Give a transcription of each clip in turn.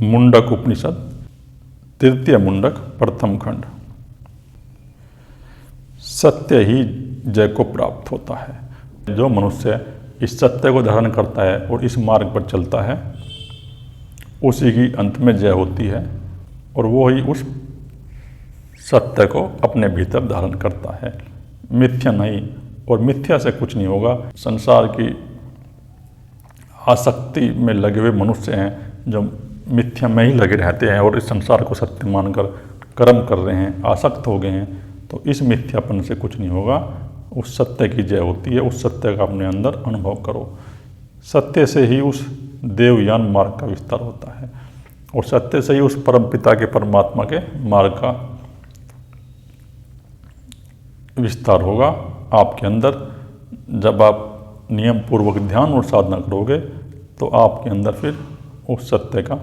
मुंडक उपनिषद तृतीय मुंडक प्रथम खंड। सत्य ही जय को प्राप्त होता है। जो मनुष्य इस सत्य को धारण करता है और इस मार्ग पर चलता है उसी की अंत में जय होती है और वो ही उस सत्य को अपने भीतर धारण करता है, मिथ्या नहीं। और मिथ्या से कुछ नहीं होगा। संसार की आसक्ति में लगे हुए मनुष्य हैं जो मिथ्या में ही लगे रहते हैं और इस संसार को सत्य मानकर कर्म कर रहे हैं, आसक्त हो गए हैं, तो इस मिथ्यापन से कुछ नहीं होगा। उस सत्य की जय होती है। उस सत्य का अपने अंदर अनुभव करो। सत्य से ही उस देवयान मार्ग का विस्तार होता है और सत्य से ही उस परम पिता के परमात्मा के मार्ग का विस्तार होगा आपके अंदर। जब आप नियम पूर्वक ध्यान और साधना करोगे तो आपके अंदर फिर उस सत्य का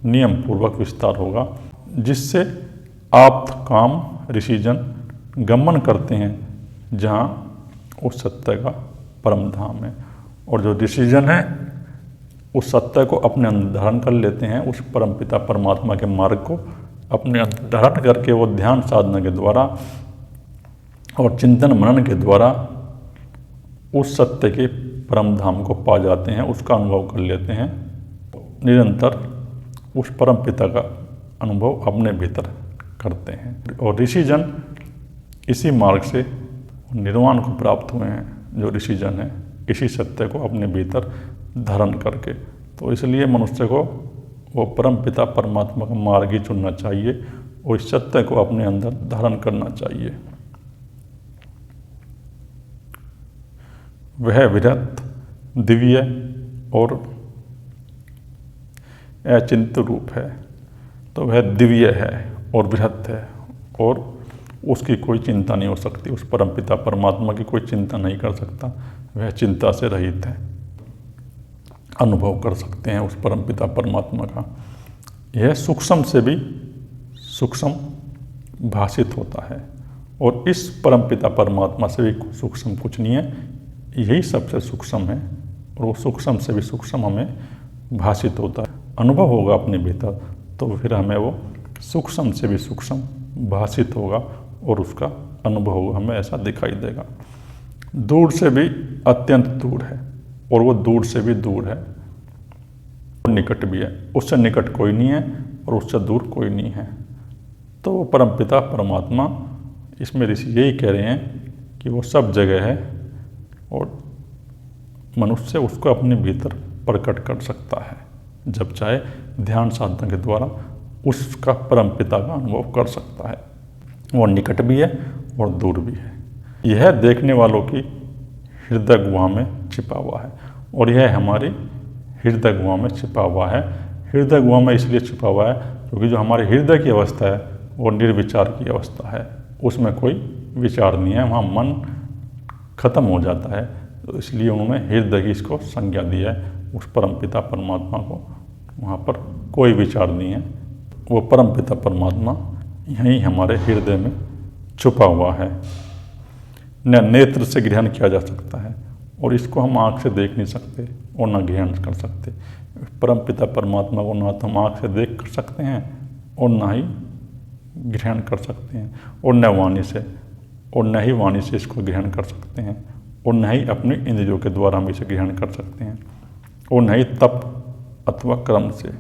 नियम पूर्वक विस्तार होगा, जिससे आप काम ऋषिजन गमन करते हैं जहाँ उस सत्य का परम धाम है। और जो ऋषिजन है उस सत्य को अपने अंदर धारण कर लेते हैं, उस परम पिता परमात्मा के मार्ग को अपने अंदर धारण करके वो ध्यान साधना के द्वारा और चिंतन मनन के द्वारा उस सत्य के परम धाम को पा जाते हैं, उसका अनुभव कर लेते हैं। निरंतर उस परम पिता का अनुभव अपने भीतर करते हैं और ऋषिजन इसी मार्ग से निर्वाण को प्राप्त हुए हैं। जो ऋषिजन हैं इसी सत्य को अपने भीतर धारण करके, तो इसलिए मनुष्य को वो परम पिता परमात्मा का मार्ग ही चुनना चाहिए और इस सत्य को अपने अंदर धारण करना चाहिए। वह विरत, दिव्य और अचिंत्य रूप है। तो वह दिव्य है और बृहत है और उसकी कोई चिंता नहीं हो सकती। उस परम पिता परमात्मा की कोई चिंता नहीं कर सकता। वह चिंता से रहित है। अनुभव कर सकते हैं उस परम पिता परमात्मा का। यह सूक्ष्म से भी सूक्ष्म भाषित होता है और इस परम पिता परमात्मा से भी सूक्ष्म कुछ नहीं है। यही सबसे सूक्ष्म है और वो सूक्ष्म से भी सूक्ष्म हमें भाषित होता है। अनुभव होगा अपने भीतर तो फिर हमें वो सूक्ष्म से भी सूक्ष्म भाषित होगा और उसका अनुभव होगा, हमें ऐसा दिखाई देगा। दूर से भी अत्यंत दूर है और वो दूर से भी दूर है और निकट भी है। उससे निकट कोई नहीं है और उससे दूर कोई नहीं है। तो वो परम पिता परमात्मा, इसमें ऋषि यही कह रहे हैं कि वो सब जगह है और मनुष्य उसको अपने भीतर प्रकट कर सकता है जब चाहे ध्यान साधना के द्वारा उसका परम पिता का अनुभव कर सकता है। वो निकट भी है और दूर भी है। यह देखने वालों की हृदय गुहा में छिपा हुआ है और यह हमारी हृदय गुहा में छिपा हुआ है। हृदय गुहा में इसलिए छिपा हुआ है क्योंकि जो हमारे हृदय की अवस्था है वो निर्विचार की अवस्था है। उसमें कोई विचार नहीं है, वहाँ मन खत्म हो जाता है। तो इसलिए उन्होंने हृदय की इसको संज्ञा दी है। उस परम पिता परमात्मा को वहाँ पर कोई विचार नहीं है। वो परम पिता परमात्मा यहीं हमारे हृदय में छुपा हुआ है। न नेत्र से ग्रहण किया जा सकता है और इसको हम आँख से देख नहीं सकते और न ग्रहण कर सकते। परम पिता परमात्मा को ना तो हम आँख से देख कर सकते हैं और ना ही ग्रहण कर सकते हैं और न वाणी से, और न ही वाणी से इसको ग्रहण कर सकते हैं और न ही अपने इंद्रियों के द्वारा हम इसे ग्रहण कर सकते हैं और न ही तप अथवा कर्म से।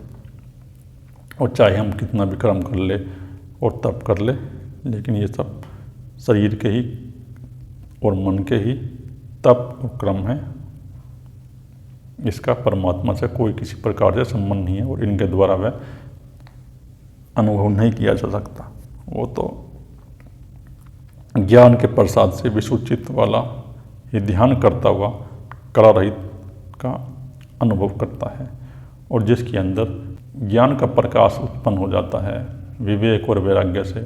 और चाहे हम कितना भी कर्म कर ले और तप कर ले, लेकिन ये सब शरीर के ही और मन के ही तप और कर्म है। इसका परमात्मा से कोई किसी प्रकार से संबंध नहीं है और इनके द्वारा वह अनुभव नहीं किया जा सकता। वो तो ज्ञान के प्रसाद से विसुचित वाला ये ध्यान करता हुआ कला रहित का अनुभव करता है और जिसके अंदर ज्ञान का प्रकाश उत्पन्न हो जाता है विवेक और वैराग्य से,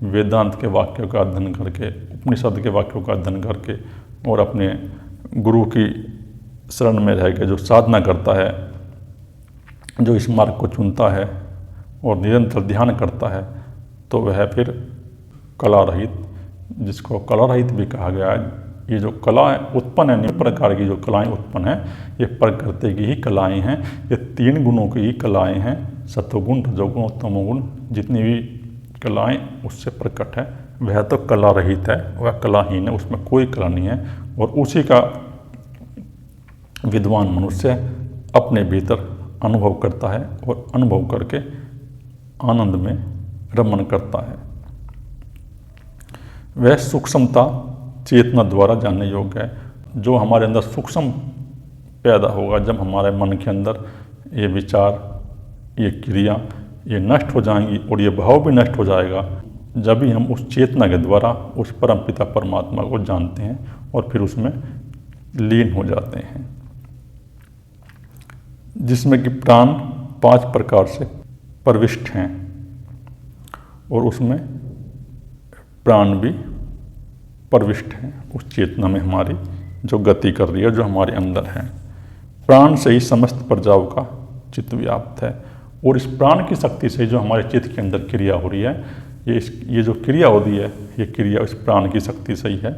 वेदांत के वाक्यों का अध्ययन करके, उपनिषद के वाक्यों का अध्ययन करके और अपने गुरु की शरण में रह के जो साधना करता है, जो इस मार्ग को चुनता है और निरंतर ध्यान करता है, तो वह फिर कला रहित, जिसको कला रहित भी कहा गया है। ये जो कलाएँ उत्पन्न है, निम्न प्रकार की जो कलाएँ उत्पन्न हैं, ये प्रकृति की ही कलाएँ हैं। ये 3 गुणों की ही कलाएँ हैं। सत्वगुण, रजोगुण और तमोगुण जितनी भी कलाएं उससे प्रकट है, वह तो कला रहित है, वह कलाहीन है, उसमें कोई कला नहीं है। और उसी का विद्वान मनुष्य अपने भीतर अनुभव करता है और अनुभव करके आनंद में रमण करता है। वह सूक्ष्मता चेतना द्वारा जानने योग्य है। जो हमारे अंदर सूक्ष्म पैदा होगा, जब हमारे मन के अंदर ये विचार, ये क्रिया ये नष्ट हो जाएंगी और ये भाव भी नष्ट हो जाएगा, जब ही हम उस चेतना के द्वारा उस परमपिता परमात्मा को जानते हैं और फिर उसमें लीन हो जाते हैं, जिसमें कि प्राण 5 प्रकार से प्रविष्ट हैं और उसमें प्राण भी प्रविष्ट हैं उस चेतना में हमारी, जो गति कर रही है, जो हमारे अंदर है। प्राण से ही समस्त प्रजाओं का चित्त व्याप्त है और इस प्राण की शक्ति से जो हमारे चित्त के अंदर क्रिया हो रही है, ये जो क्रिया हो रही है, ये क्रिया इस प्राण की शक्ति से ही है।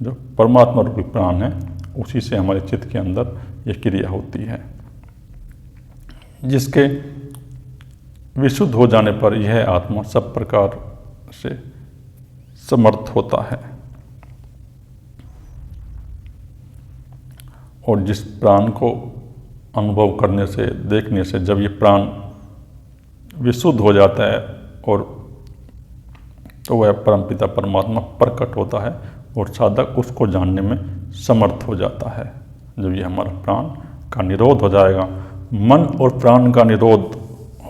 जो परमात्मा रूपी प्राण है, उसी से हमारे चित्त के अंदर ये क्रिया होती है, जिसके विशुद्ध हो जाने पर यह आत्मा सब प्रकार से समर्थ होता है। और जिस प्राण को अनुभव करने से, देखने से, जब ये प्राण विशुद्ध हो जाता है और तो वह परमपिता परमात्मा प्रकट होता है और साधक उसको जानने में समर्थ हो जाता है। जब ये हमारा प्राण का निरोध हो जाएगा, मन और प्राण का निरोध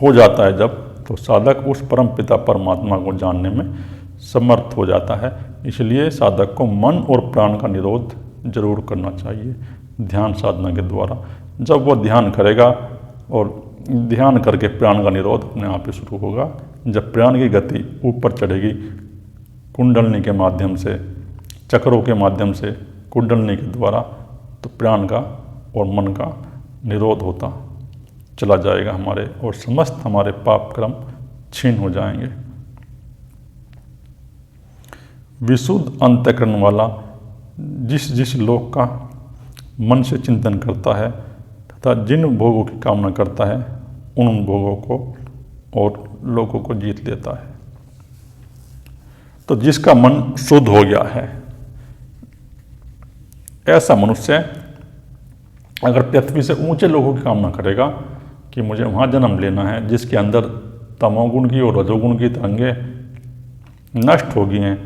हो जाता है जब, तो साधक उस परमपिता परमात्मा को जानने में समर्थ हो जाता है। इसलिए साधक को मन और प्राण का निरोध जरूर करना चाहिए ध्यान साधना के द्वारा। जब वो ध्यान करेगा और ध्यान करके प्राण का निरोध अपने आप ही शुरू होगा। जब प्राण की गति ऊपर चढ़ेगी कुंडलनी के माध्यम से, चक्रों के माध्यम से, कुंडलनी के द्वारा, तो प्राण का और मन का निरोध होता चला जाएगा हमारे, और समस्त हमारे पाप कर्म छीन हो जाएंगे। विशुद्ध अंतःकरण वाला जिस लोक का मन से चिंतन करता है तथा जिन भोगों की कामना करता है, उन भोगों को और लोगों को जीत लेता है। तो जिसका मन शुद्ध हो गया है, ऐसा मनुष्य अगर पृथ्वी से ऊंचे लोगों की कामना करेगा कि मुझे वहाँ जन्म लेना है, जिसके अंदर तमोगुण की और रजोगुण की तरंगें नष्ट हो गई हैं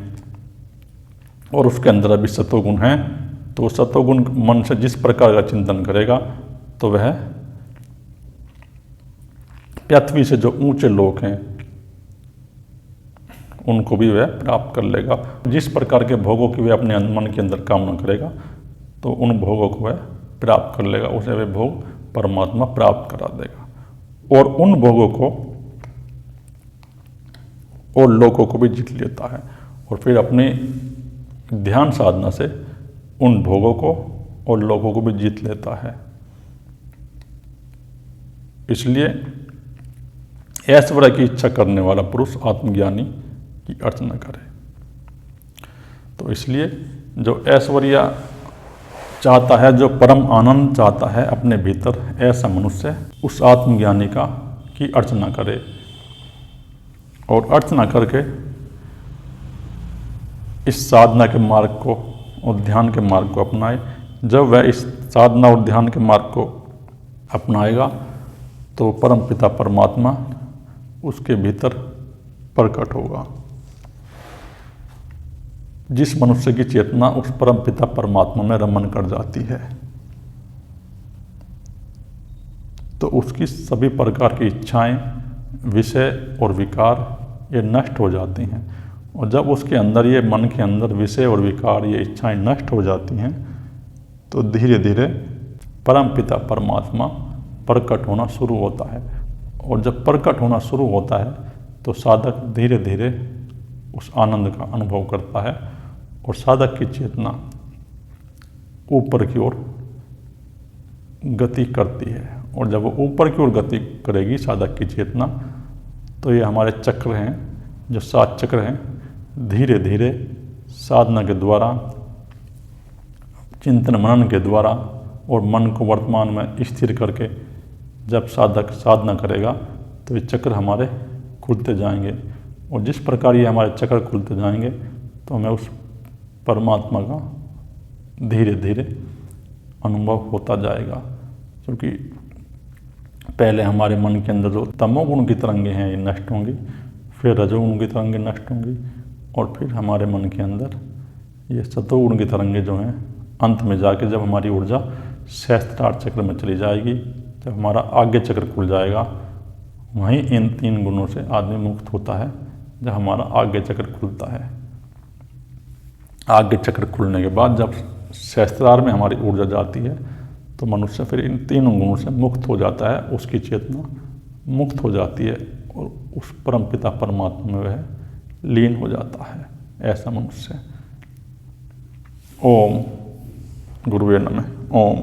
और उसके अंदर अभी सतोगुण है, तो सतोगुण मन से जिस प्रकार का चिंतन करेगा, तो वह पृथ्वी से जो ऊंचे लोग हैं उनको भी वह प्राप्त कर लेगा। जिस प्रकार के भोगों की वह अपने मन के अंदर कामना करेगा, तो उन भोगों को वह प्राप्त कर लेगा, उसे वह भोग परमात्मा प्राप्त करा देगा और उन भोगों को और लोगों को भी जीत लेता है और फिर अपने ध्यान साधना से उन भोगों को और लोगों को भी जीत लेता है। इसलिए ऐश्वर्य की इच्छा करने वाला पुरुष आत्मज्ञानी की अर्चना करे। तो इसलिए जो ऐश्वर्य चाहता है, जो परम आनंद चाहता है अपने भीतर, ऐसा मनुष्य उस आत्मज्ञानी की अर्चना करे और अर्चना करके इस साधना के मार्ग को और ध्यान के मार्ग को अपनाए। जब वह इस साधना और ध्यान के मार्ग को अपनाएगा, तो परमपिता परमात्मा उसके भीतर प्रकट होगा। जिस मनुष्य की चेतना उस परमपिता परमात्मा में रमन कर जाती है, तो उसकी सभी प्रकार की इच्छाएं, विषय और विकार ये नष्ट हो जाती हैं। और जब उसके अंदर, ये मन के अंदर विषय और विकार, ये इच्छाएं नष्ट हो जाती हैं, तो धीरे धीरे परमपिता परमात्मा प्रकट होना शुरू होता है। और जब प्रकट होना शुरू होता है, तो साधक धीरे धीरे उस आनंद का अनुभव करता है और साधक की चेतना ऊपर की ओर गति करती है। और जब वो ऊपर की ओर गति करेगी साधक की चेतना, तो ये हमारे चक्र हैं, जो 7 चक्र हैं, धीरे धीरे साधना के द्वारा, चिंतन मनन के द्वारा और मन को वर्तमान में स्थिर करके जब साधक साधना करेगा, तो ये चक्र हमारे खुलते जाएंगे, और जिस प्रकार ये हमारे चक्र खुलते जाएंगे तो हमें उस परमात्मा का धीरे धीरे अनुभव होता जाएगा। क्योंकि पहले हमारे मन के अंदर जो तमोगुण की तरंगें हैं ये नष्ट होंगी, फिर रजोगुण की तरंगें नष्ट होंगी, और फिर हमारे मन के अंदर ये सतोगुण की तरंगें जो हैं अंत में जाके जब हमारी ऊर्जा सहस्त्रार चक्र में चली जाएगी, जब हमारा आज्ञा चक्र खुल जाएगा, वहीं इन 3 गुणों से आदमी मुक्त होता है। जब हमारा आज्ञा चक्र खुलता है, आज्ञा चक्र खुलने के बाद जब सहस्त्रार में हमारी ऊर्जा जाती है तो मनुष्य फिर इन 3 गुणों से मुक्त हो जाता है, उसकी चेतना मुक्त हो जाती है और उस परमपिता परमात्मा में वह लीन हो जाता है, ऐसा मनुष्य। ओम गुरुवे नमः। ओम।